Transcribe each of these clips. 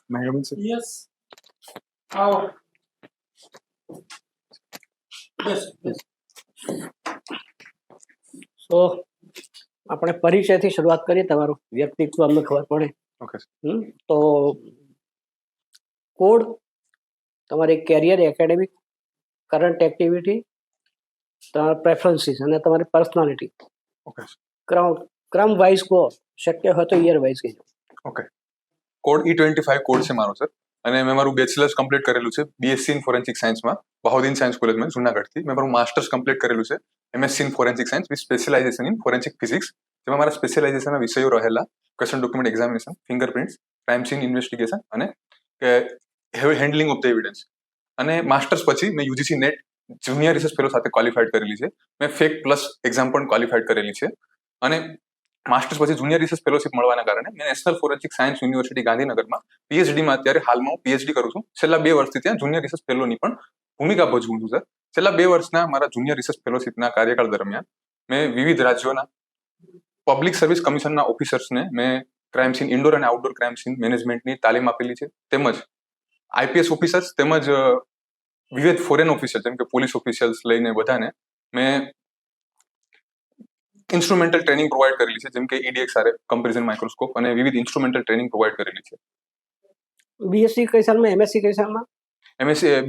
May I come in, sir? Yes. How? Yes. Yes. તો આપણે પરિચયથી શરૂઆત કરીએ. તમારું વ્યક્તિત્વ અમને ખબર પડે. Okay, sir. તો કોડ, તમારી કેરિયર, એકેડેમિક, કરંટ એક્ટિવિટી, તમારા પ્રેફરન્સીસ અને તમારી પર્સનાલિટી Okay, sir. ક્રમ વાઇઝ કહો, શક્ય હોય તો યર વાઇઝ કહેજો. Okay. કોડ E25 કોડ છે મારો, સર. અને મેં મારું બેચલર્સ કમ્પ્લીટ કરેલું છે BSc ઇન ફોરેન્સિક સાયન્સમાં બહાઉદ્દીન સાયન્સ કોલેજમાં જુનાગઢથી. મેં મારું માસ્ટર્સ કમ્પ્લીટ કરેલું છે MSc in forensic science with specialisation in forensic physics, જેમાં મારા સ્પેશિયલાઇઝેશનના વિષયો રહેલા question document examination, fingerprints, crime scene investigation અને હેન્ડલિંગ ઓફ ધ એવિડન્સ. અને માસ્ટર્સ પછી મેં UGC net junior research fellow સાથે ક્વોલિફાઈડ કરેલી છે. મેં ફેક પ્લસ એક્ઝામ પણ ક્વોલિફાઈડ કરેલી છે. અને માસ્ટર્સ પછી જુનિયર રિસર્ચ ફેલોશિપ મળવાના કારણે મેં નેશનલ ફોરેન્સિક સાયન્સ યુનિવર્સિટી ગાંધીનગરમાં PhDમાં અત્યારે હાલમાં હું PhD કરું છું. છેલ્લા 2 વર્ષથી ત્યાં જુનિયર રિસર્ચ ફેલોની પણ ભૂમિકા ભજવું છું, સર. છેલ્લા 2 વર્ષના મારા જુનિયર રિસર્ચ ફેલોશિપના કાર્યકાળ દરમિયાન મેં વિવિધ રાજ્યોના પબ્લિક સર્વિસ કમિશનના ઓફિસર્સને મેં ક્રાઇમ સીન, ઇન્ડોર અને આઉટડોર ક્રાઇમ સીન મેનેજમેન્ટની તાલીમ આપેલી છે. તેમજ IPS ઓફિસર્સ તેમજ વિવિધ ફોરેન ઓફિસર જેમ કે પોલીસ ઓફિશિયલ્સ લઈને બધાને મેં ઇન્સ્ટ્રુમેન્ટલ ટ્રેનિંગ પ્રોવાઈડ કરેલી છે, જેમ કે EDXRF, કમ્પેરિઝન માઇક્રોસ્કોપ અને વિવિધ ઇન્સ્ટ્રુમેન્ટલ ટ્રેનિંગ પ્રોવાઈડ કરેલી છે. BSc કઈ સાલમાં, MSc કઈ સાલમાં?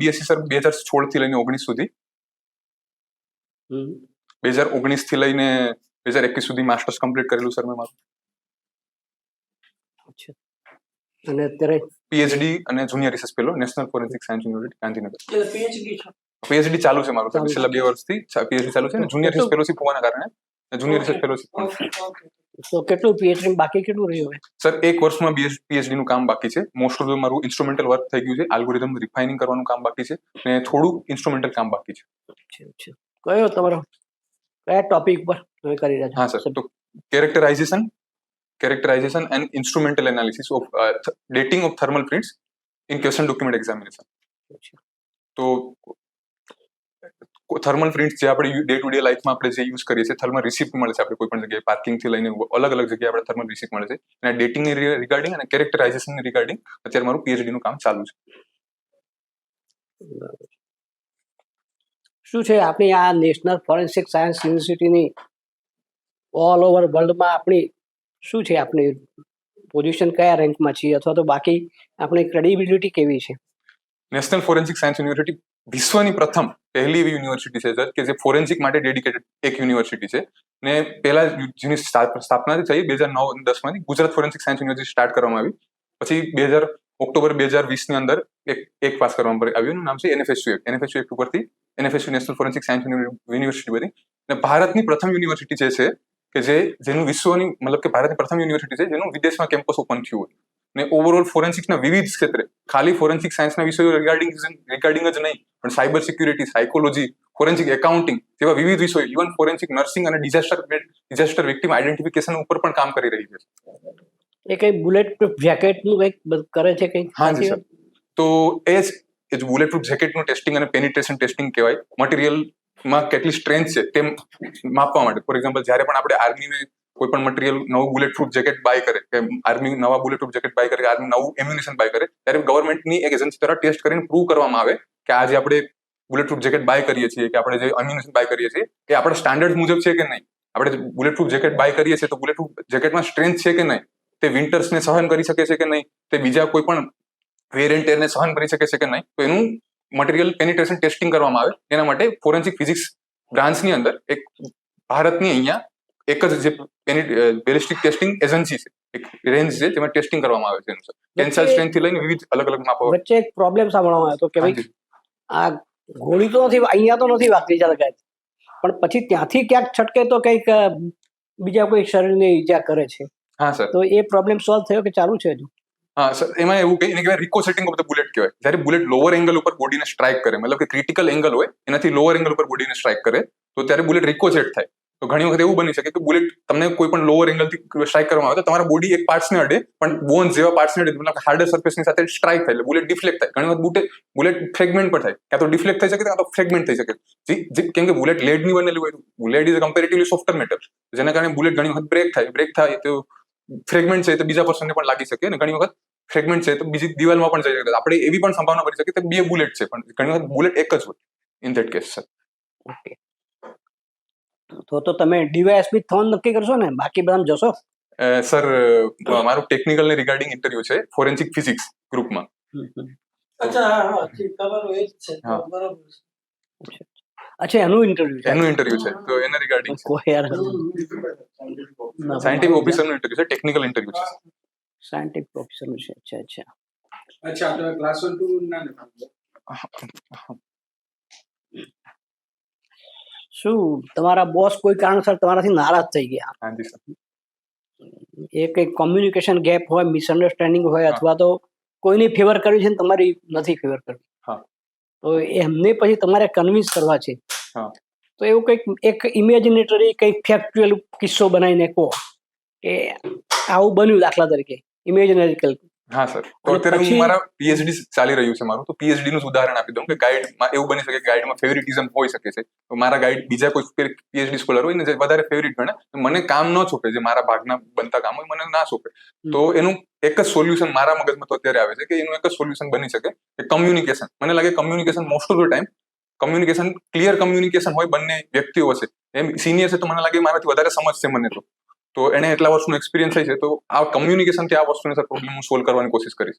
BSc સર 2016 થી લઈને 19 સુધી, 2019 થી લઈને 2021 સુધી માસ્ટર્સ કમ્પ્લીટ કરેલું સર મેં મારું. અને અત્યારે PhD અને junior research fellow national forensic science university Gandhinagar. PhD છે. PhD ચાલુ છે મારું, સર. છેલ્લા 2 વર્ષથી PhD ચાલુ છે અને જુનિયર રિસર્ચ ફેલોશિપ હોવાના કારણે જુનિયર રિસર્ચ ફેલોશિપ પણ છે. તો કેટલું PhD બાકી કેટલું રહ્યું હવે? સર 1 વર્ષમાં PhD નું કામ બાકી છે. મોસ્ટ ઓફ મારું ઇન્સ્ટ્રુમેન્ટલ વર્ક થઈ ગયું છે. આલ્ગોરિધમ રિફાઇનિંગ કરવાનું કામ બાકી છે અને થોડું ઇન્સ્ટ્રુમેન્ટલ કામ બાકી છે. કયો તમારો કયા ટોપિક પર તમે કરી રહ્યા છો? હા સર, તો characterization and instrumental analysis of dating of thermal prints in question document examination. તો થર્મલ પ્રિન્ટ્સ જે આપણે ડે ટુ ડે લાઈફમાં આપણે જે યુઝ કરીએ છીએ, થર્મલ રિસિપ્ટ મળે છે આપણે કોઈ પણ જગ્યાએ, પાર્કિંગ થી લઈને અલગ અલગ જગ્યાએ આપણે થર્મલ રિસિપ્ટ મળે છે. અને ડેટિંગ રિગાર્ડિંગ અને કેરેક્ટરાઇઝેશન રિગાર્ડિંગ અત્યારે મારું PhD નું કામ ચાલુ છે. શું છે આપણી આ નેશનલ ફોરેન્સિક સાયન્સ યુનિવર્સિટીની ઓલ ઓવર વર્લ્ડમાં આપણી શું છે, આપણી પોઝિશન કયા રેન્કમાં છીએ, અથવા તો બાકી આપણી ક્રેડિબિલિટી કેવી છે? નેશનલ ફોરેન્સિક સાયન્સ યુનિવર્સિટી વિશ્વની પહેલી એવી યુનિવર્સિટી છે સર કે જે ફોરેન્સિક માટે ડેડિકેટેડ એક યુનિવર્સિટી છે. ને પહેલા જેની સ્થાપના થઈ 2009-10 Gujarat forensic science university start કરવામાં આવી. પછી ઓક્ટોબર 2020 ની અંદર એક પાસ કરવામાં આવ્યું, નામ છે NFSU એક્ટ ઉપરથી NFSU national forensic science university બની. અને ભારતની પ્રથમ યુનિવર્સિટી જે છે કે જેનું વિશ્વની મતલબ કે ભારતની પ્રથમ યુનિવર્સિટી છે જેનું વિદેશમાં કેમ્પસ ઓપન થયું હોય. ને ઓવરઓલ ફોરેન્સિક્સના વિવિધ ક્ષેત્રે, ખાલી ફોરેન્સિક સાયન્સના વિષયો રિગાર્ડિંગ જ નહીં, પણ cyber security, psychology, forensic accounting જેવા વિવિધ વિષયો, ઇવન ફોરેન્સિક નર્સિંગ અને ડિઝાસ્ટર વિક્ટિમ આઈડેન્ટિફિકેશન ઉપર પણ કામ કરી રહી છે. એ કઈ બુલેટ પ્રૂફ જેકેટનું કંઈક કરે છે કંઈક? હા જી સર. તો એ જ બુલેટ પ્રૂફ જેકેટનું ટેસ્ટિંગ અને પેનિટ્રેશન ટેસ્ટિંગ કહેવાય. મટીરિયલમાં કેટલી સ્ટ્રેન્થ છે તે માપવા માટે. ફોર એક્ઝામ્પલ, જ્યારે પણ આપણે આર્મીને કોઈ પણ મટીરિયલ નવું બુલેટ પ્રૂફ જેકેટ બાય કરે, કે આર્મી નવા બુલેટ પ્રૂફ જેકેટ બાય કરે, આર્મી નવું એમ્યુનિશન બાય કરે, ત્યારે ગવર્મેન્ટની એક એજન્સી દ્વારા ટેસ્ટ કરીને પ્રૂવ કરવામાં આવે કે આ જે આપણે બુલેટ પ્રૂફ જેકેટ બાય કરીએ છીએ, કે આપણે જે એમ્યુનિશન બાય કરીએ છીએ, એ આપણા સ્ટાન્ડર્ડ મુજબ છે કે નહીં. આપણે જે બુલેટ પ્રૂફ જેકેટ બાય કરીએ છીએ તો બુલેટ પ્રૂફ જેકેટમાં સ્ટ્રેન્થ છે કે નહીં, તે વિન્ટર્સને સહન કરી શકે છે કે નહીં, તે બીજા કોઈ પણ વેર એન્ડ ટેરને સહન કરી શકે છે કે નહીં. તો એનું મટીરિયલ પેનિટ્રેશન ટેસ્ટિંગ કરવામાં આવે. એના માટે ફોરેન્સિક ફિઝિક્સ બ્રાન્ચની અંદર એક ભારતની અહીંયા એક જ જે બેલિસ્ટિક ટેસ્ટિંગ એજન્સી છે, એક રેન્જ છે જેમાં ટેસ્ટિંગ કરવામાં આવે છે. ટેન્સાઇલ સ્ટ્રેન્થ થી લઈને વિવિધ અલગ અલગ માપો. વચ્ચે એક પ્રોબ્લેમ સાંભળવામાં આવ્યો કે ભાઈ આ ગોળી તો નથી, અહીંયા તો નથી વાગતી ચાલે, પણ પછી ત્યાંથી ક્યાંક છટકે તો કંઈક બીજા કોઈ શરીરને ઈજા કરે છે. હા સર. તો એ પ્રોબ્લેમ સોલ્વ થયો કે ચાલુ છે હજુ? હા સર, એમાં એવું કહેવાય રિકોસેટિંગ ઓફ ધ બુલેટ કહેવાય. જ્યારે બુલેટ લોઅર એંગલ ઉપર બોડીને સ્ટ્રાઇક કરે, મતલબ કે ક્રિટિકલ એંગલ હોય એનાથી લોઅર એંગલ ઉપર બોડીને સ્ટ્રાઇક કરે, તો ત્યારે બુલેટ રિકોસેટ થાય. તો ઘણી વખત એવું બની શકે કે બુલેટ તમને કોઈ પણ લોઅર એંગલથી સ્ટ્રાઇક કરવામાં આવે તો તમારા બોડી એક પાર્ટ્સને અડે, પણ બોન્સ જેવા પાર્ટ્સને અડે, મતલબ હાર્ડર સરફેસની સાથે સ્ટ્રાઇક થાય, એટલે બુલેટ ડિફ્લેક્ટ થાય. ઘણી વખત બુલેટ ફ્રેગમેન્ટ પણ થાય, ક્યાં તો ડિફ્લેક્ટ થઈ શકે, ક્યાં તો ફ્રેગમેન્ટ થઈ શકે. કેમ કે બુલેટ લેડની બનેલી હોય, lead is a comparatively softer metal, જેના કારણે બુલેટ ઘણી વખત બ્રેક થાય તો ફ્રેગમેન્ટ છે તો બીજા પર્સનને પણ લાગી શકે. અને ઘણી વખત ફ્રેગમેન્ટ છે તો બીજી દિવાલમાં પણ જઈ શકે છે. આપણે એવી પણ સંભાવના કરી શકીએ કે 2 બુલેટ છે, પણ ઘણી વખત બુલેટ એક જ હોય in that case sir. Okay, તો તમે ડીવાયએસપી થવાનું નક્કી કરશો ને, બાકી બધામાં જશો? સર મારું ટેકનિકલ ને રિગાર્ડિંગ ઇન્ટરવ્યુ છે ફોરેન્સિક ફિઝિક્સ ગ્રુપમાં. અચ્છા, હા હા ઠીક, તમારું એ જ છે. હા. બરોબર છે. અચ્છા, એનું ઇન્ટરવ્યુ છે? એનું ઇન્ટરવ્યુ છે તો એના રિગાર્ડિંગ કોઈ યાર સાયન્ટિફિક ઓફિસરનું ઇન્ટરવ્યુ છે, ટેકનિકલ ઇન્ટરવ્યુ છે. સાયન્ટિફિક ઓફિસરનું છે. અચ્છા અચ્છા. અચ્છા, તમે ક્લાસ 1 2 ના નથી. શું તમારા બોસ કોઈ કારણસર તમારાથી નારાજ થઈ ગયા? હાજી સર. એ કંઈક કોમ્યુનિકેશન ગેપ હોય, મિસઅન્ડરસ્ટેન્ડિંગ હોય, હા. અથવા તો કોઈની ફેવર કરવી છે ને તમારી નથી ફેવર કરવી, હા. તો એમને પછી તમારે કન્વિન્સ કરવા છે. હા. તો એવું કંઈક એક ઇમેજિનેટરી કંઈક ફેક્ચ્યુઅલ કિસ્સો બનાવીને કહો કે આવું બન્યું, દાખલા તરીકે ઇમેજિનરી. હા સર, તો અને અત્યારે હું પછી- મારા પીએચડી ચાલી રહ્યું છે મારું, તો પીએચડી નું જ ઉદાહરણ આપી દઉં કે ગાઈડમાં એવું બની શકે કે ગાઈડમાં ફેવરિટિઝમ હોઈ શકે છે. તો મારા ગાઈડ બીજા કોઈ પીએચડી સ્કોલર હોય ને જે વધારે ફેવરિટ ગણે, તો મને કામ ન સોંપે, જે મારા ભાગના બનતા કામ હોય મને ના સોંપે. તો એનું એક જ સોલ્યુશન મારા મગજમાં તો અત્યારે આવે છે કે એનું એક જ સોલ્યુશન બની શકે કે કમ્યુનિકેશન. મને લાગે communication most of the time communication, clear communication હોય બંને વ્યક્તિઓ વચ્ચે. એમ સિનિયર છે તો મને લાગે મારાથી વધારે સમજ છે મને, તો એને એટલા વર્ષનો એક્સપિરિયન્સ થાય છે, તો આ કમ્યુનિકેશનથી આ વસ્તુને સર પ્રોબ્લેમ હું સોલ્વ કરવાની કોશિશ કરીશ.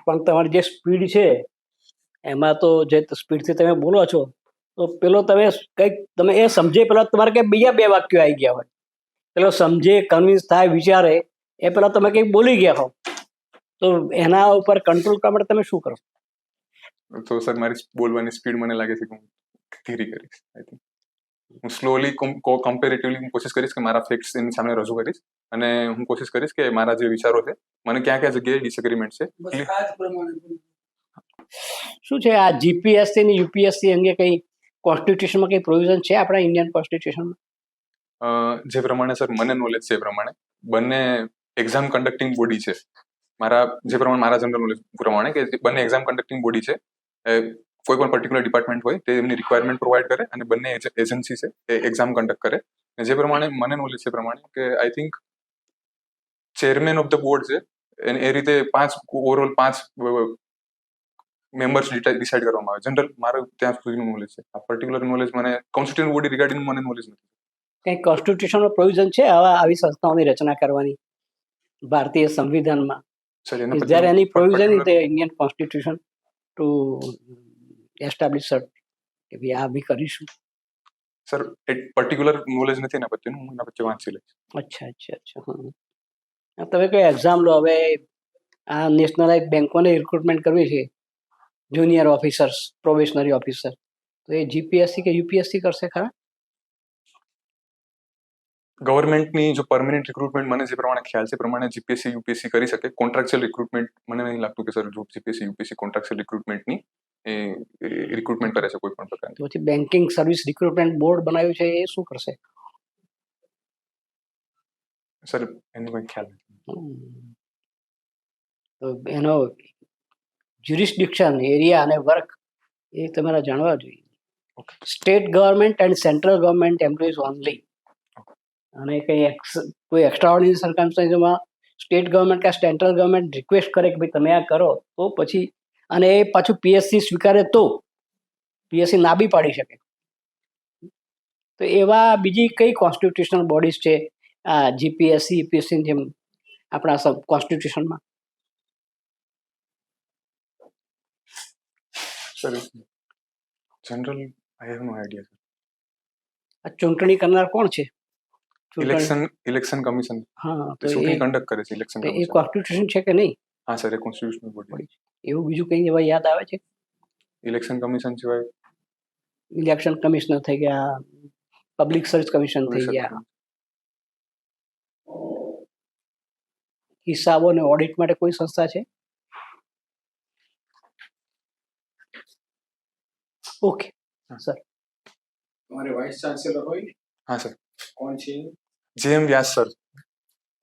પણ તમારી જે સ્પીડ છે એમાં તો જે સ્પીડથી તમે બોલો છો, તો પેલો તમે કંઈક તમે એ સમજે પેલા તમારે કંઈક બીજા 2 વાક્યો આવી ગયા હોય. પેલો સમજે, કન્વિન્સ થાય, વિચારે એ પેલા તમે કંઈક બોલી ગયા હો, તો એના ઉપર કંટ્રોલ કરવા માટે તમે શું કરો? તો સર મારી બોલવાની સ્પીડ મને લાગે છે કે હું ધીરી કરીશ. આઈ થિંક હું સ્લોલી કમ્પેરેટિવલી હું કોશિશ કરીશ કે મારા ફેક્ટ્સ એની સામે રજૂ કરીશ, અને હું કોશિશ કરીશ કે મારા જે વિચારો છે, મને ક્યાં ક્યાં જગ્યાએ ડિસએગ્રીમેન્ટ છે. બસ આ જ પ્રમાણે. શું છે આ જીપીએસસી ને યુપીએસસી અંગે કંઈ કોન્સ્ટિટ્યુશનમાં કંઈ પ્રોવિઝન છે આપણા ઇન્ડિયન કોન્સ્ટિટ્યુશનમાં? જે પ્રમાણે સર મને નોલેજ છે એ પ્રમાણે બંને એક્ઝામ કન્ડક્ટિંગ બોડી છે. જે પ્રમાણે મારા જનરલ નોલેજ પ્રમાણે કે બંને એક્ઝામ કન્ડક્ટિંગ બોડી છે. કોઈ પણ પર્ટિક્યુલર ડિપાર્ટમેન્ટ હોય તે એમની રિક્વાયરમેન્ટ પ્રોવાઈડ કરે, અને બંને એજન્સી છે એ એક્ઝામ કન્ડક્ટ કરે. અને જે પ્રમાણે મને નોલેજ છે પ્રમાણે કે I think chairman of the board છે એ રીતે 5 ઓવરઓલ 5 મેમ્બર્સ ડિસાઇડ કરવામાં આવે. જનરલ મારું ત્યાં સુધીનું નોલેજ છે. આ પર્ટિક્યુલર નોલેજ મને કોન્સ્ટિટ્યુશન બોડી રિગાર્ડિંગ મને નોલેજ નથી. કંઈ કોન્સ્ટિટ્યુશનમાં પ્રોવિઝન છે આવી સંસ્થાઓની રચના કરવાની ભારતીય સંવિધાનમાં? Sir Is there any provision in the Indian Constitution to establish that કે ભાઈ આ બી કરીશું? સર એ પર્ટિક્યુલર નોલેજ નથી એના પ્રત્યેનું, હું એના પ્રત્યે વાંચી લઈશ. અચ્છા અચ્છા અચ્છા. હા, તમે કોઈ એક્ઝામ લો, હવે આ નેશનલાઇઝ બેંકોને રિક્રુટમેન્ટ કરવી છે, જુનિયર ઓફિસર્સ, પ્રોબેશનરી ઓફિસર, તો એ જીપીએસસી કે યુપીએસસી કરશે ખરા? ગવર્મેન્ટની જો પરમેનન્ટ રિક્રુટમેન્ટ મને જે પ્રમાણે ખ્યાલ છે પ્રમાણે જીપીએસસી યુપીએસસી કરી શકે. કોન્ટ્રાક્ચ્યુઅલ રિક્રુટમેન્ટ મને નહીં લાગતું કે સર જો જીપીએસસી યુપીએસસી કોન્ટ્રાક્ચ્યુઅલ રિક્રુટમેન્ટની રિક્રુટમેન્ટ કરે છે કોઈ પણ પ્રકારની. તો પછી બેન્કિંગ સર્વિસ રિક્રુટમેન્ટ બોર્ડ બનાવ્યું છે એ શું કરશે? સર એનો કોઈ ખ્યાલ નથી. તો એનો જ્યુરિસ્ડિક્શન, એરિયા અને વર્ક એ તમારે જાણવા જોઈએ. State government and central government employees only. અને કંઈ કોઈ એક્સ્ટ્રાઓર્ડિનરી સર્કમસ્ટન્સમાં સ્ટેટ ગવર્મેન્ટ કે સેન્ટ્રલ ગવર્મેન્ટ રિક્વેસ્ટ કરે કે ભાઈ તમે આ કરો, તો પછી, અને એ પાછું પીએસસી સ્વીકારે તો પીએસસી ના બી પાડી શકે. તો એવા બીજી કઈ કોન્સ્ટિટ્યુશનલ બોડીઝ છે આ જીપીએસસી યુપીએસસી જેમ આપણા કોન્સ્ટિટ્યુશનમાં? Sir general I have no idea sir. આ ચૂંટણી કરનાર કોણ છે? ઇલેક્શન કમિશન હા, તો ચૂંટણી કન્ડક્ટ કરે છે ઇલેક્શન એ કમિશન. કોન્સ્ટિટ્યુશન છે કે નહીં? હા સર, એ કોન્સ્ટિટ્યુશનલ બોડી. એવું બીજું કંઈ એવા યાદ આવે છે? ઇલેક્શન કમિશન સિવાય ઇલેક્શન કમિશનર થઈ ગયા, પબ્લિક સર્વિસ કમિશન થઈ ગયા, હિસાબો અને ઓડિટ માટે કોઈ સંસ્થા છે? Okay sir. તમારે વાઇસ ચાન્સેલર હોય ને? હા સર. કોણ છે? જેએમ વ્યાસ સર.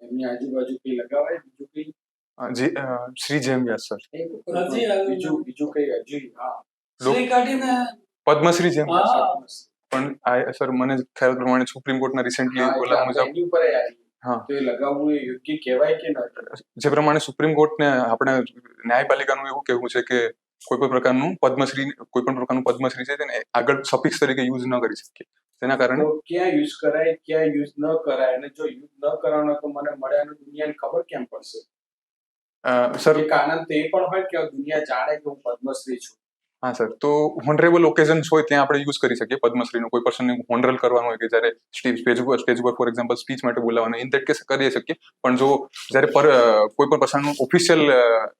એમની આજુબાજુ કઈ લગાવાય બીજું કઈ? શ્રી જેએમ વ્યાસ સર. બીજું કઈ હજી? હા, લોક- શ્રી કાઢીને પદ્મશ્રી જેએમ વ્યાસ સર. હા, પણ સર મને ખ્યાલ પ્રમાણે સુપ્રીમ કોર્ટના રિસેન્ટલી ઓલા મુજબ એની ઉપર આવી. હા. તો એ લગાવવું એ યોગ્ય કહેવાય કે ન? જે પ્રમાણે સુપ્રીમ કોર્ટને આપણે ન્યાયપાલિકાનું એવું કહેવું છે કે કોઈ પણ પ્રકારનું પદ્મશ્રી છે તેને આગળ સફિક્સ તરીકે યુઝ ન કરી શકીએ. તેના કારણે તો ક્યાં યુઝ કરાય, ક્યાં યુઝ ન કરાય, અને જો યુઝ ન કરવાનો તો મને મળ્યાનું દુનિયાને ખબર કેમ પડશે? સર એક આનંદ તો એ પણ હોય કે દુનિયા જાણે કે હું પદ્મશ્રી છું. હા સર, તો હોનરેબલ ઓકેઝન્સ હોય ત્યાં આપણે યુઝ કરી શકીએ પદ્મશ્રીનો. કોઈ પર્સનને હોનરલ કરવાનું હોય કે જ્યારે સ્ટેજ ઉપર ફોર એક્ઝામ્પલ સ્પીચ માટે બોલાવવાનું, ઇન ધેટ કેસ કરી શકીએ. પણ જો જ્યારે કોઈ પણ પર્સનનું ઓફિશિયલ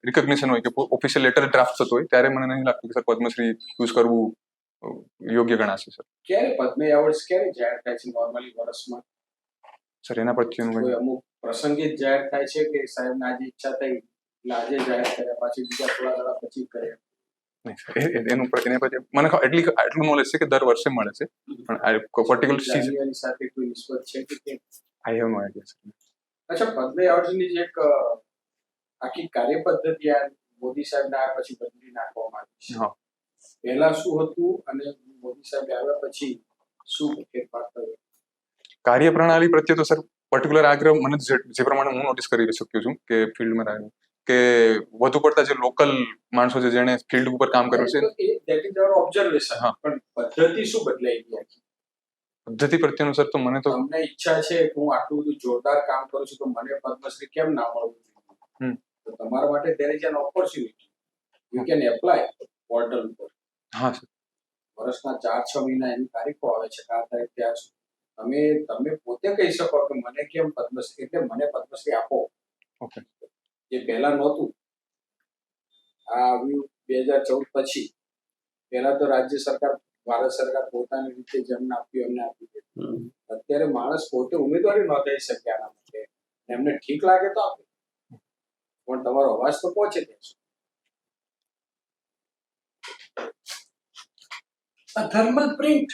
રિકોગ્નિશન હોય કે ઓફિશિયલ લેટર ડ્રાફ્ટ થતો હોય ત્યારે મને નહીં લાગતું કે સર પદ્મશ્રી યુઝ કરવું યોગ્ય ગણાશે સર. ક્યારે પદ્મ એવોર્ડ્સ ક્યારે જાહેર થાય છે? નોર્મલી વર્ષમાં સર એના પરથી કોઈ અમુક પ્રસંગે જ જાહેર થાય છે કે સાહેબ આજે ઈચ્છા થઈ એટલે આજે જાહેર કર્યા, પાછી બીજા થોડા દાડા પછી કર્યા? એના પછી મને આટલું નોલેજ છે કે દર વર્ષે મળે છે, પણ આ પર્ટિક્યુલર સીઝન જાન્યુઆરી સાથે કોઈ નિસ્બત છે કે કેમ? I have no idea sir. અચ્છા, પદ્મ એવોર્ડ્સની જે એક આખી કાર્યપદ્ધતિ આ મોદી સાહેબ આવ્યા પછી બદલી નાખવામાં આવી છે. હા. પહેલા શું હતું અને મોદી સાહેબ આવ્યા પછી શું ફેરફાર થયો? કાર્યપ્રણાલી પ્રત્યે તો સર પર્ટિક્યુલર આગ્રહ મને જે પ્રમાણે હું નોટિસ કરી શક્યો છું કે ફિલ્ડમાં રહ્યો કે વધુ પડતા જે લોકલ માણસો છે જેણે ફિલ્ડ ઉપર કામ કર્યું છે, ધેટ ઇઝ અવર ઓબ્ઝર્વેશન. હા. પણ પદ્ધતિ શું બદલાઈ ગઈ આખી? પદ્ધતિ પ્રત્યેનું સર તો મને તો તમને ઈચ્છા છે કે હું આટલું બધું જોરદાર કામ કરું છું તો મને પદ્મશ્રી કેમ ના મળવું જોઈએ? તો તમારા માટે there is an opportunity. You can apply portal ઉપર. હા સર. વર્ષના 4-6 મહિના એની તારીખો આવે છે કે આ તારીખ ત્યાં સુધી તમે પોતે કહી શકો કે મને કેમ પદ્મશ્રી, એટલે મને પદ્મશ્રી આપો. ઓકે. જે પહેલા નહોતું. આ આવ્યું 2014 પછી. પહેલા તો રાજ્ય સરકાર, ભારત સરકાર પોતાની રીતે જેમને આપ્યું એમને આપી દીધું. અત્યારે માણસ પોતે ઉમેદવારી નોંધાવી શકે આના માટે, એમને ઠીક લાગે તો આપે, પણ તમારો અવાજ તો પહોંચે ત્યાં સુધી. થર્મલ પ્રિન્ટ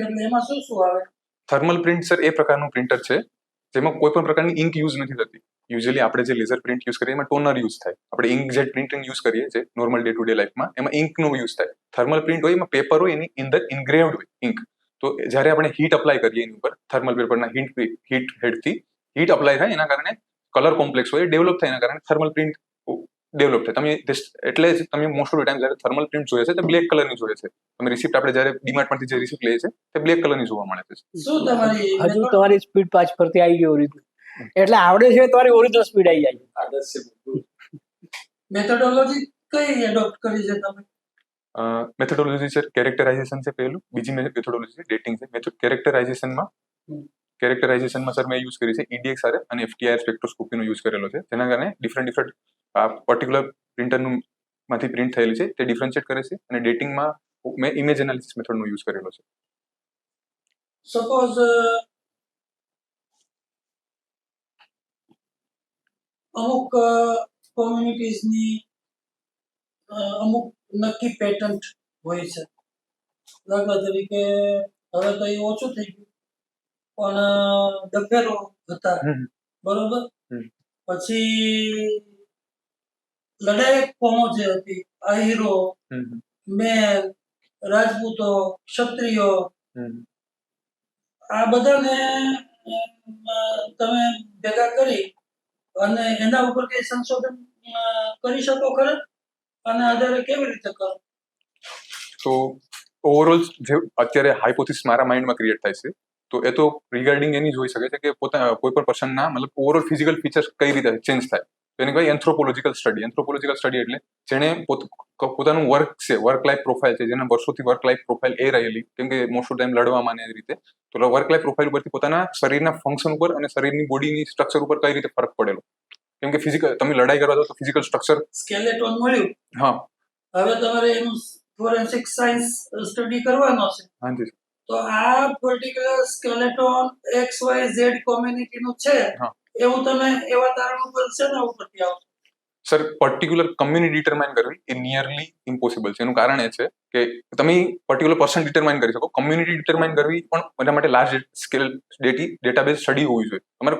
એટલે એમાં શું શું આવે? થર્મલ પ્રિન્ટ સર એ પ્રકારનું પ્રિન્ટર છે જેમાં કોઈ પણ પ્રકારની ઇંક યુઝ નથી થતી. યુઝ્યુઅલી આપણે જે લેઝર પ્રિન્ટ યુઝ કરીએ એમાં ટોનર યુઝ થાય. આપણે ઇંકજેટ પ્રિન્ટિંગ યુઝ કરીએ જે નોર્મલ ડે ટુ ડે લાઈફમાં, એમાં ઇંકનો યુઝ થાય. થર્મલ પ્રિન્ટ હોય એમાં પેપર હોય, એની અંદર ઇન્ગ્રેવડ હોય ઇંક. તો જ્યારે આપણે હીટ અપ્લાય કરીએ એની ઉપર થર્મલ પેપરના હીટ હેડથી હીટ અપ્લાય થાય, એના કારણે કલર કોમ્પ્લેક્સ હોય ડેવલપ થાય, એના કારણે થર્મલ પ્રિન્ટ ડેવલપ થાય. તમે એટલે જ તમે મોસ્ટ ઓફ ધ ટાઈમ જ્યારે થર્મલ પ્રિન્ટ જોઈએ છે તે બ્લેક કલરની જોઈએ છે. તમે રિસિપ્ટ આપણે જ્યારે ડીમાર્ટમાંથી જે રિસિપ્ટ લઈએ છીએ તે બ્લેક કલરની જોવા મળે છે. શું તમારી હજુ તમારી સ્પીડ પાછ પરથી આવી ગઈ ઓરિજિનલ, એટલે આવડે છે તમારી ઓરિજિનલ સ્પીડ આવી જાય. આદત છે બધું. મેથોડોલોજી કઈ એડોપ્ટ કરી છે તમે? મેથોડોલોજી છે કેરેક્ટરાઇઝેશન છે પહેલું. બીજી મેથોડોલોજી છે ડેટિંગ છે. કેરેક્ટરાઇઝેશનમાં સર મેં યુઝ કરી છે EDXRF અને FTIR સ્પેક્ટ્રોસ્કોપીનો યુઝ કરેલો છે. જેના કારણે ડિફરન્ટ પર્ટિક્યુલર પ્રિન્ટરનું માંથી પ્રિન્ટ થયેલી છે તે ડિફરન્શિએટ કરે છે. અને ડેટિંગમાં મેં ઇમેજ એનાલિસિસ મેથડનો યુઝ કરેલો છે. સપોઝ અમુક કોમ્યુનિટીઝની અમુક નક્કી પેટન્ટ હોય છે. દાખલા તરીકે હવે તો એ ઓછું થઈ ગયું, પણ ડફેરો હતા, બરોબર? પછી લડાયક કોમો જે હતી, આહીરો, મેર, રાજપૂતો, ક્ષત્રિયો, આ બધાને તમે ભેગા કરી અને એના ઉપર કઈ સંશોધન કરી શકો ખરા? અને આધારે કેવી રીતે કરો? તો ઓવરઓલ જે અત્યારે હાઇપોથિસિસ મારા માઇન્ડમાં ક્રિએટ થાય છે, તો એ તો રિગાર્ડિંગ એની જોઈ શકે છે કે કોઈ પણ પર્સનના મતલબ ઓવરઓલ ફિઝિકલ ફીચર્સ કઈ રીતે ચેન્જ થાય. તો એને કહેવાય એન્થ્રોપોલોજીકલ સ્ટડી. એન્થ્રોપોલોજીકલ સ્ટડી એટલે જેણે પોતાનું વર્ક છે, વર્ક લાઈફ પ્રોફાઇલ છે, જેના વર્ષોથી વર્ક લાઈફ પ્રોફાઇલ એ રહેલી, કેમ કે મોસ્ટ ઓફ ટાઈમ લડવામાં એ રીતે, તો વર્ક લાઈફ પ્રોફાઇલ ઉપરથી પોતાના શરીરના ફંક્શન ઉપર અને શરીરની બોડીની સ્ટ્રક્ચર ઉપર કઈ રીતે ફરક પડેલો. કેમ કે ફિઝિકલ તમે લડાઈ કરવા દો તો ફિઝિકલ સ્ટ્રક્ચર. સ્કેલેટોન મળ્યું, હા, હવે તમારે એનું ફોરેન્સિક સાયન્સ સ્ટડી કરવાનો છે. હાજી. તો આ પર્ટિક્યુલર સ્કેલેટોન XYZ કોમ્યુનિટીનું છે, એવું તમે એવા તારણ ઉપર શેના ઉપરથી આવશો? સર પર્ટિક્યુલર કમ્યુનિટી ડિટરમાઇન કરવી એ નિયરલી ઇમ્પોસિબલ છે. એનું કારણ એ છે કે તમે પર્ટિક્યુલર પર્સન ડિટરમાઇન કરી શકો, કમ્યુનિટી ડિટરમાઇન કરવી પણ એના માટે લાર્જ સ્કેલ ડેટાબેઝ સ્ટડી હોવી જોઈએ. તમારે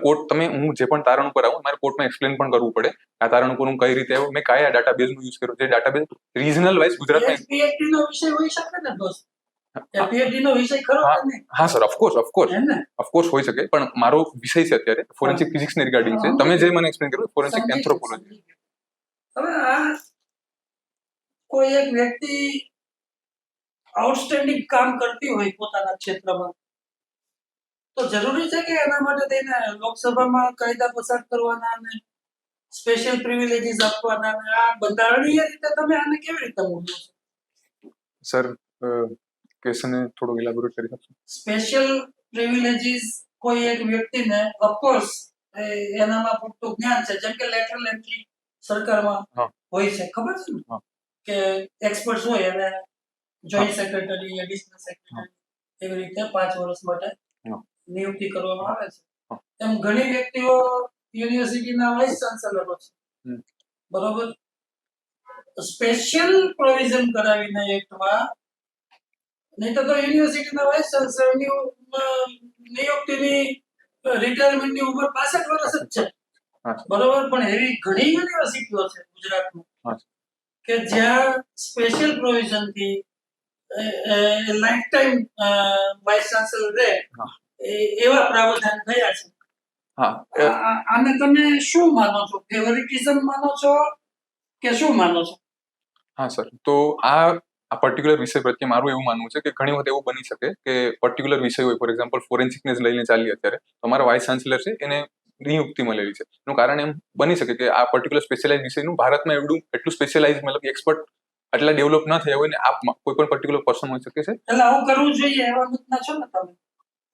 હું જે પણ તારણ ઉપર આવું મારે કોર્ટમાં એક્સપ્લેન પણ કરવું પડે આ તારણ ઉપર હું કઈ રીતે આવ્યો, મેં કયા ડેટાબેઝનો યુઝ કર્યો. જે ડેટાબેઝ રિજનલ વાઇઝ ગુજરાતમાં PhD નો વિષય હોઈ શકે ને દોસ્ત? પીએચડી નો વિષય ખરો કે નહીં? હા સર, ઓફકોર્સ હે ને? હોઈ શકે, પણ મારો વિષય છે અત્યારે ફોરેન્સિક ફિઝિક્સ ને રિગાર્ડિંગ છે. તમે જે મને એક્સપ્લેન કર્યું ફોરેન્સિક સમજી ગયો, એન્થ્રોપોલોજી. સમજી ગયો. હવે આ કોઈ એક વ્યક્તિ આઉટસ્ટેન્ડિંગ કામ કરતી હોય પોતાના ક્ષેત્રમાં, તો જરૂરી છે કે એના માટે થઈને લોકસભામાં કાયદા પસાર કરવાના અને સ્પેશિયલ પ્રિવિલેજીસ આપવાના અને આ બંધારણીય રીતે તમે આને કેવી રીતે મૂકો છો? સર, ક્વેશ્ચન થોડું ઇલાબોરેટ કરી શકશો? સ્પેશિયલ પ્રિવિલેજીસ કોઈ એક વ્યક્તિને ઓફકોર્સ એનામાં પૂરતું જ્ઞાન છે, જેમ કે લેટરલ એન્ટ્રી સરકારમાં હા. હોય છે, ખબર છે ને? હા. કે એક્સપર્ટ્સ હોય એને જોઈન્ટ સેક્રેટરી, એડિશનલ સેક્રેટરી એવી રીતે 5 વર્ષ માટે હા. નિયુક્તિ કરવામાં આવે છે. હા. એમ ઘણી વ્યક્તિઓ યુનિવર્સિટીના વાઇસ ચાન્સેલરો છે, હમ. બરોબર? સ્પેશિયલ પ્રોવિઝન કરાવીને એક્ટમાં, નહીં તો યુનિવર્સિટીના વાઇસ ચાન્સેલરની નિયુક્તિની રિટાયરમેન્ટની ઉંમર 65 વર્ષ જ છે, હા. બરોબર? પણ એવી ઘણી યુનિવર્સિટીઓ છે ગુજરાતમાં હા. કે જ્યાં સ્પેશિયલ પ્રોવિઝનથી લાઈફ ટાઈમ વાઇસ ચાન્સેલર રહે હા. એવા પ્રાવધાન થયા છે. હા, આને તમે શું માનો છો? ફેવરિટિઝમ માનો છો કે શું માનો છો? હા સર, તો આ પર્ટિક્યુલર વિષય પ્રત્યે મારું એવું માનવું છે કે ઘણી વખત એવું બની શકે કે પર્ટિક્યુલર વિષય હોય, ફોર એક્ઝામ્પલ ફોરેન્સિકને જ લઈને ચાલીએ અત્યારે, તો અમારા વાઇસ ચાન્સેલર છે એને નિયુક્તિ મળેલી છે. એનું કારણ એમ બની શકે કે આ પર્ટિક્યુલર સ્પેશિયલાઇઝ વિષયનું ભારતમાં એટલું સ્પેશિયલાઇઝ મતલબ એક્સપર્ટ આટલા ડેવલપ ન થયા હોય ને આ કોઈ પણ પર્ટિક્યુલર પર્સન હોઈ શકે છે. એટલે આવું કરવું જોઈએ એવા મતના છો ને તમે?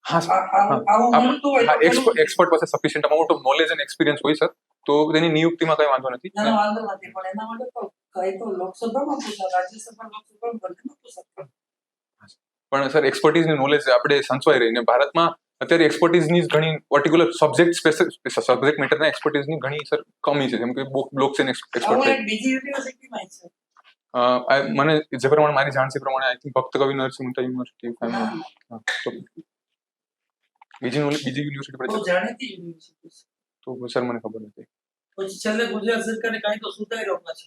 હા સર, આવું મળતું હોય તો કરવું જોઈએ. એક્સપર્ટ પાસે sufficient amount of knowledge and experience હોય સર, તો તેની નિયુક્તિમાં કઈ વાંધો નથી. એનો વાંધો નથી, પણ એના માટે તો કઈ તો લોકસભામાં પૂછા, રાજ્યસભા લોકસભામાં બંનેમાં પૂછા. પણ સર, એક્સપર્ટીઝની નોલેજ આપણે સંચવાઈ રહીને ભારતમાં અત્યારે એક્સપર્ટીઝની ઘણી પર્ટિક્યુલર સબ્જેક્ટ મેટરના એક્સપર્ટીઝની ઘણી સર કમી છે, જેમ કે બ્લોકચેન એક્સપર્ટ આવું છે. એક બીજી યુનિવર્સિટીમાં છે. મને જે પ્રમાણે મારી જાણ છે પ્રમાણે આઈ થિંક ભક્ત કવિ નરસિંહ મહેતા યુનિવર્સિટી બીજી યુનિવર્સિટી બહુ પર જાણીતી યુનિવર્સિટી છે. તો સર મને ખબર નથી. પછી છેલ્લે ગુજરાત સરકારે કાયદો સુધાર્યો પાછો,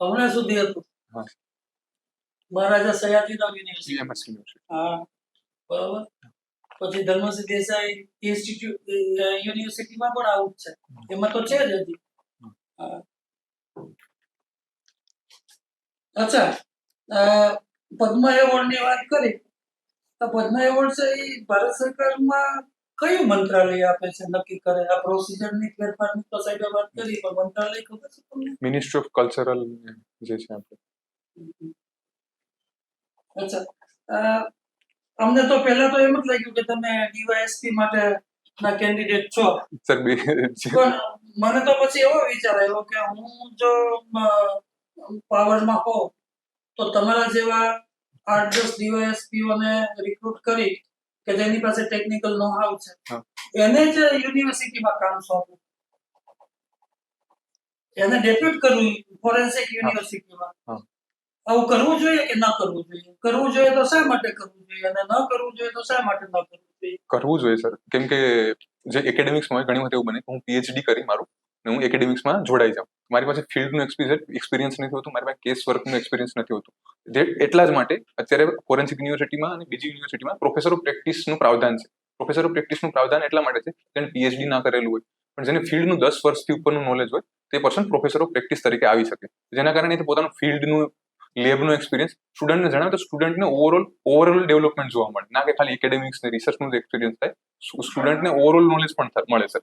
હમણાં સુધી હતું. હા. Maharaja Sayajirao university. CMS university. હા, બરોબર. પછી ધર્મસિંહ દેસાઈ ઇન્સ્ટિટ્યૂટ યુનિવર્સિટીમાં પણ આવું જ છે, એમાં તો છે જ હજી. હા. અચ્છા, પદ્મ એવોર્ડની વાત કરી તો પદ્મ એવોર્ડ છે એ ભારત સરકારમાં કયું મંત્રાલય આપે છે, નક્કી કરે? આ પ્રોસિજરની ફેરફારની તો સાહેબે વાત કરી, પણ મંત્રાલય ખબર છે તમને? મિનિસ્ટ્રી ઓફ કલ્ચરલ જે છે આપણે. અચ્છા, અમને તો પહેલા તો એમ જ લાગ્યું કે તમે ડીવાયએસપી માટે ના કેન્ડિડેટ છો, સર પણ મને તો પછી એવો વિચાર આવ્યો કે હું જો પાવરમાં હોઉં તો તમારા જેવા 8-10 ડીવાયએસપીઓને રિક્રુટ કરી કે જેની પાસે ટેકનિકલ નો હાવ છે, એને જ યુનિવર્સિટીમાં કામ સોંપું, એને ડેપ્યુટ કરવું ફોરેન્સિક યુનિવર્સિટીમાં. આવું કરવું જોઈએ કે ન કરવું જોઈએ? કરવું જોઈએ તો શા માટે કરવું જોઈએ, અને ન કરવું જોઈએ તો શા માટે ન કરવું જોઈએ? કરવું જોઈએ સર, કેમ કે જે એકેડેમિક્સમાં હોય ઘણી વખત એવું બને કે હું પીએચડી કરી મારું ને હું એકેડેમિક્સમાં જોડાઈ જાઉં, મારી પાસે ફિલ્ડનું એક્સપિરિયન્સ નથી હોતું, મારી પાસે કેસ વર્કનું એક્સપિરિયન્સ નથી હોતું. એટલા જ માટે અત્યારે ફોરેન્સિક યુનિવર્સિટીમાં અને બીજી યુનિવર્સિટીમાં પ્રોફેસર ઓફ પ્રેક્ટિસનું પ્રાવધાન છે. પ્રોફેસર ઓફ પ્રેક્ટિસનું પ્રાવધાન એટલા માટે છે જેને પીએચડી ના કરેલું હોય પણ જેને ફિલ્ડનું 10 વર્ષથી ઉપરનું નોલેજ હોય તે પર્સન પ્રોફેસર ઓફ પ્રેક્ટિસ તરીકે આવી શકે, જેના કારણે તે પોતાનું ફિલ્ડનું લેબનો એક્સપિરિયન્સ સ્ટુડન્ટને જણાવે તો સ્ટુડન્ટને ઓવરઓલ ડેવલપમેન્ટ જોવા મળે, ના કે ખાલી એકેડેમિક્સ ને રિસર્ચનું જ એક્સપિરિયન્સ થાય, સ્ટુડન્ટને ઓવરઓલ નોલેજ પણ મળે સર.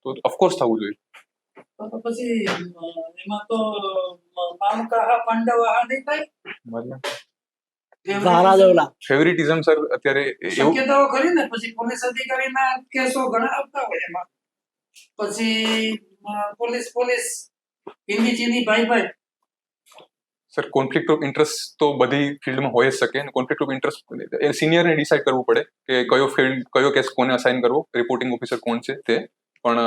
તો ઓફકોર્સ થવું જોઈએ. તો પછી એમાં તો મામ કહા પાંડવા નહીં થાય? ફેવરિટિઝમ સર અત્યારે એવું શક્યતાઓ ખરી ને, પછી પોલીસ અધિકારીના કેસો ઘણા આવતા હોય એમાં, પછી પોલીસ હિન્દી ચીની ભાઈ. સર કોન્ફ્લિક્ટ ઓફ ઇન્ટરેસ્ટ તો બધી ફિલ્ડમાં હોય જ શકે, અને કોન્ફ્લિક્ટ ઓફ ઇન્ટરેસ્ટ એ સિનિયરને ડિસાઇડ કરવું પડે કે કયો કેસ કોને અસાઇન કરવો, રિપોર્ટિંગ ઓફિસર કોણ છે તે. પણ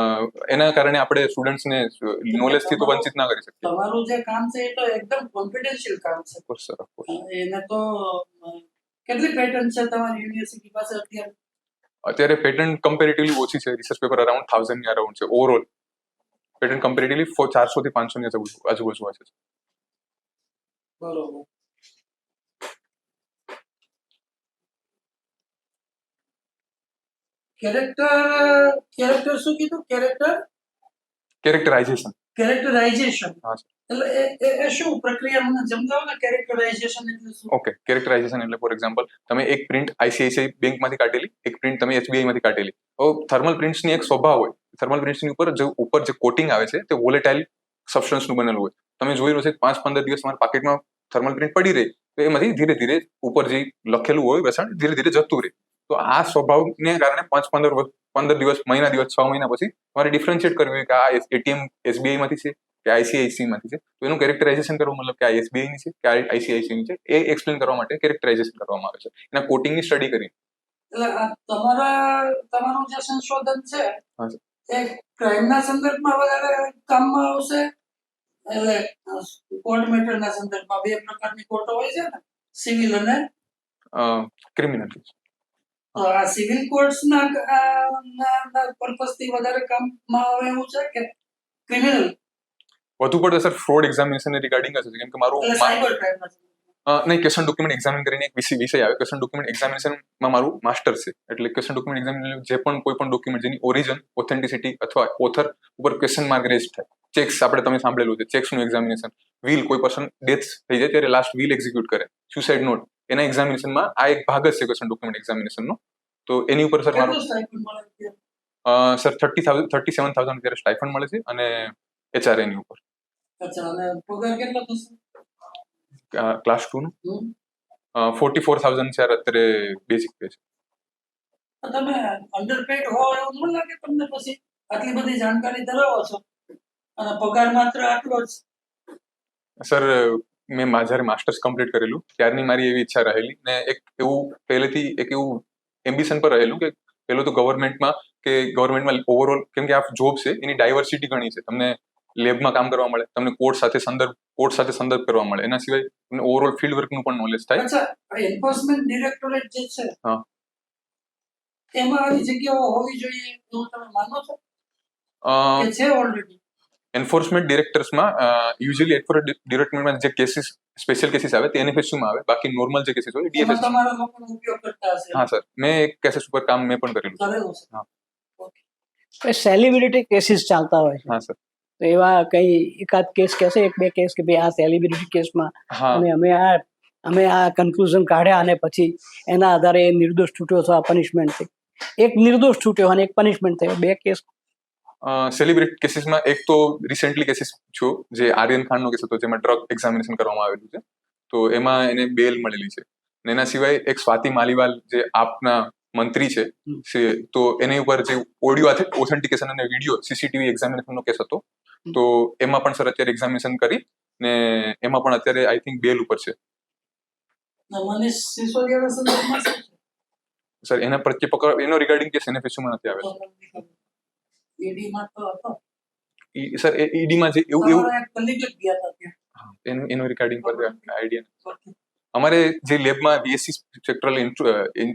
એના કારણે આપણે સ્ટુડન્ટ્સને નોલેજથી તો વંચિત ના કરી શકીએ. તમારું જે કામ છે એ તો એકદમ કોન્ફિડેન્શિયલ કામ છે. Of course sir, of course. એને તો કેટલી પેટર્ન છે તમારી યુનિવર્સિટી પાસે અત્યારે? અત્યારે પેટન્ટ કમ્પેરેટિવલી ઓછી છે, રિસર્ચ પેપર અરાઉન્ડ 1000 ની અરાઉન્ડ છે ઓવરઓલ. પેટન્ટ કમ્પેરેટિવલી 400 થી 500 ની આજુબાજુ છે. બરોબર. કેરેક્ટર શું કીધું? કેરેક્ટરાઇઝેશન. કેરેક્ટરાઇઝેશન. હા, એટલે એ શું પ્રક્રિયા મને સમજાવો ને, કેરેક્ટરાઇઝેશન એટલે શું? ઓકે, કેરેક્ટરાઇઝેશન એટલે ફોર એક્ઝામ્પલ તમે એક પ્રિન્ટ આઈસીઆઈસીઆઈ બેંકમાંથી કાઢેલી, એક પ્રિન્ટ તમે એસબીઆઈ માંથી કાઢેલી. તો થર્મલ પ્રિન્ટ્સની એક સ્વભાવ હોય, થર્મલ પ્રિન્ટ્સની ઉપર જે કોટિંગ આવે છે તે વોલેટાઇલ સબસ્ટન્સનું બનેલું હોય. તમે જોઈ રહ્યો છે 5-15 દિવસ તમારા પાકેટમાં થર્મલ પ્રિન્ટ પડી રહી તો એમાંથી ધીરે ધીરે ઉપર જે લખેલું હોય રસાયણ ધીરે ધીરે જતું રહે. તો આ સ્વભાવને કારણે 5-15 દિવસ, મહિના દિવસ, 6 મહિના પછી તમારે ડિફરન્શિએટ કરવું હોય કે આ એટીએમ એસબીઆઈ માંથી છે કે આઈસીઆઈસીઆઈ માંથી છે. તો એનું કેરેક્ટરાઇઝેશન કરવું, મતલબ કે આ એસબીઆઈ ની છે કે આઈસીઆઈસીઆઈ ની છે, એ એક્સપ્લેન કરવા માટે કેરેક્ટરાઇઝેશન કરવામાં આવે છે. એના કોટિંગની સ્ટડી કરી. એટલે આ તમારું જે સંશોધન છે હા, સર. એ ક્રાઇમના સંદર્ભમાં વધારે કામમાં આવશે, એટલે કોર્ટ મેટરના સંદર્ભમાં? બે પ્રકારની કોર્ટો હોય છે ને, સિવિલ અને ક્રિમિનલ. તો આ સિવિલ કોર્ટ્સના પર્પઝથી વધારે કામમાં આવે એવું છે કે ક્રિમિનલ, વધુ પડતો સર ફ્રોડ એક્ઝામિનેશન રિગાર્ડિંગ હશે, કેમ કે મારું એટલે સાયબર ક્રાઇમના? નહીં, ક્વેશ્ચન ડોક્યુમેન્ટ એક્ઝામિન કરીને એક વિષય આવે. ક્વેશ્ચન ડોક્યુમેન્ટ એક્ઝામિનેશનમાં મારું માસ્ટર છે, એટલે ક્વેશ્ચન ડોક્યુમેન્ટ એક્ઝામિનેશન જે પણ કોઈ પણ ડોક્યુમેન્ટ જેની ઓરિજિન, ઓથેન્ટિસિટી અથવા ઓથર ઉપર ક્વેશ્ચન માર્ક રેઝ થાય. ચેક્સ આપણે તમે સાંભળેલું છે, ચેક્સનું એક્ઝામિનેશન. વિલ, કોઈ પર્સન ડેથ થઈ જાય ત્યારે લાસ્ટ વિલ એક્ઝિક્યુટ કરે, સુસાઇડ નોટ, એના એક્ઝામિનેશનમાં આ એક ભાગ જ છે ક્વેશ્ચન ડોક્યુમેન્ટ એક્ઝામિનેશનનો. તો એની ઉપર સર મારું કેટલું સ્ટાઇપન્ડ મળે છે? સર 37,000 અત્યારે સ્ટાઇફન્ડ મળે છે, અને HRA ની ઉપર અચ્છા, અને પગાર કેટલો થશે? ક્લાસ 2 નું 44,000 છે અત્યારે બેઝિક પે છે. તમે અંડરપેડ હો એવું ન લાગે તમને? પછી આટલી બધી જાણકારી ધરાવો છો અને પગાર માત્ર આટલો જ. સર મેં જ્યારે માસ્ટર્સ કમ્પ્લીટ કરેલું ત્યારની મારી એવી ઈચ્છા રહેલી, ને એક એવું પહેલેથી એક એવું એમ્બિશન પર રહેલું કે પેલું તો ગવર્મેન્ટમાં ઓવરઓલ, કેમ કે આ જોબ છે એની ડાયવર્સિટી ઘણી છે. તમને લેબમાં કામ કરવા મળે, તમને કોર્ટ સાથે સંદર્ભ કરવા મળે, એના સિવાય તમને ઓવરઓલ ફિલ્ડ વર્કનું પણ નોલેજ થાય. અચ્છા, એન્ફોર્સમેન્ટ ડિરેક્ટોરેટ જે છે હા. એમાં આવી જગ્યાઓ હોવી જોઈએ એવું તમે માનો છો કે છે ઓલરેડી? એન્ફોર્સમેન્ટ ડિરેક્ટર્સમાં યુઝ્યુઅલી ડિરેક્ટમેન્ટમાં જે કેસીસ, સ્પેશિયલ કેસીસ આવે તે એનએફએસયુમાં આવે, બાકી નોર્મલ જે કેસીસ હોય એમાં ડીએફએસ. તમારા લોકોનો ઉપયોગ કરતા હશે? હા સર, મેં એક કેસીસ ઉપર કામ મેં પણ કરેલું છે. કરેલું છે? હા. સેલિબ્રિટી કેસીસ ચાલતા હોય છે, હા સર. તો એવા કઈ એકાદ કેસ કહેશે, એક બે કેસ કે ભાઈ આ સેલિબ્રિટી કેસમાં હા, અને અમે આ કન્ક્લુઝન કાઢ્યા અને પછી એના આધારે એ નિર્દોષ છૂટ્યો અથવા પનિશમેન્ટ થઈ. એક નિર્દોષ છૂટ્યો અને એક પનિશમેન્ટ થયો, બે કેસ. સેલિબ્રિટી કેસીસમાં એક તો રિસેન્ટલી કેસીસ છો, જે આર્યન ખાનનો કેસ હતો, જેમાં ડ્રગ એક્ઝામિનેશન કરવામાં આવેલું છે, તો એમાં એને બેલ મળેલી છે. અને એના સિવાય એક સ્વાતિ માલીવાલ જે આપના મંત્રી છે, તો એની ઉપર જે ઓડિયો ઓથેન્ટિકેશન અને વિડીયો સીસીટીવી એક્ઝામિનેશનનો કેસ હતો, તો એમાં પણ સર અત્યારે એક્ઝામિનેશન કરી ને એમાં પણ અત્યારે આઈ થિંક બેલ ઉપર છે. મનીષ સિસોદિયાના સંદર્ભમાં શું છે? સર એના પ્રત્યે પકડ, એનો રિગાર્ડિંગ કેસ એનએફએસયુમાં નથી આવેલો. ઈડીમાં તો હતો. સર એ ઈડીમાં જે એવું તમારા એક કલીગ જ ગયા હતા ત્યાં. એનો રિગાર્ડિંગ પર આઈડિયા. અમારે જે લેબમાં બીએસસી સ્પેક્ટ્રલ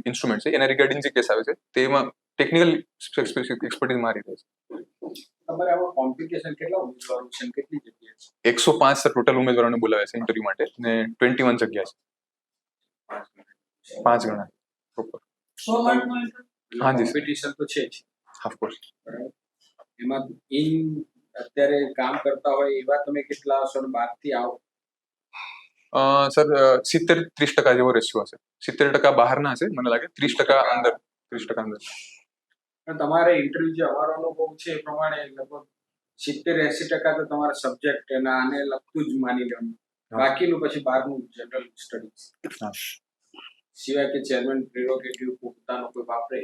ઇન્સ્ટ્રુમેન્ટ છે એના રિગાર્ડિંગ જે કેસ આવે છે તેમાં ટેકનિકલ એક્સપર્ટીઝ મારી રહે છે. તમારે આમાં કોમ્પ્લિકેશન કેટલા ઉમેદવારો છે, કેટલી જગ્યા છે? 105 સર ટોટલ ઉમેદવારોને બોલાવ્યા છે ઇન્ટરવ્યુ માટે, ને 21 જગ્યા છે. 5 ગણા પ્રોપર. 100 માર્કનો છે? હા જી, કોમ્પિટિશન તો છે જ. ઓફકોર્સ. એમાં અત્યારે કામ કરતા હોય એવા તમે કેટલા હશો ને બહારથી આવો? સર 70-30% જેવો રેશિયો હશે. 70% બહારના હશે મને લાગે, 30% અંદર. 30% અંદર. પણ તમારે ઇન્ટરવ્યુ જે અમારો અનુભવ છે એ પ્રમાણે લગભગ 70-80% તો તમારા સબ્જેક્ટ એના આને લગતું જ માની લેવાનું, બાકીનું પછી બહારનું જનરલ સ્ટડીઝ. સિવાય કે ચેરમેન પ્રિરોગેટિવ પોતાનો કોઈ વાપરે,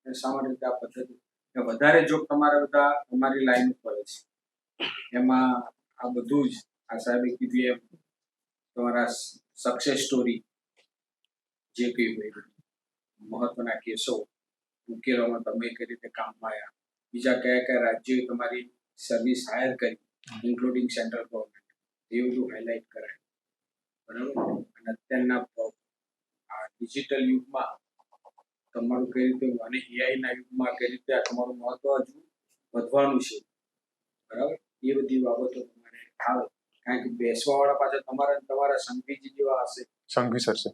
સામાન્ય રીતે આ પદ્ધતિ વધારે જો તમારે બધા અમારી લાઈન ઉપર છે, એમાં આ બધું જ આ સાહેબે કીધું એમ તમારા સક્સેસ સ્ટોરી જે કઈ હોય, મહત્વના કેસો ઉકેલવામાં તમે કઈ રીતે કામમાં આવ્યા, બીજા કયા કયા રાજ્યોએ તમારી સર્વિસ હાયર કરી, ઇન્ક્લુડિંગ સેન્ટ્રલ ગવર્મેન્ટ, એ બધું હાઇલાઇટ કરાય. બરાબર. અને અત્યારના આ ડિજિટલ યુગમાં તમારું કઈ રીતે, અને એઆઈના યુગમાં કઈ રીતે આ તમારું મહત્વ હજુ વધવાનું છે, બરાબર, એ બધી બાબતો તમારે આવે. કારણ કે બેસવા વાળા પાછા તમારા સંઘવીજી જેવા હશે. સંઘવી સર છે.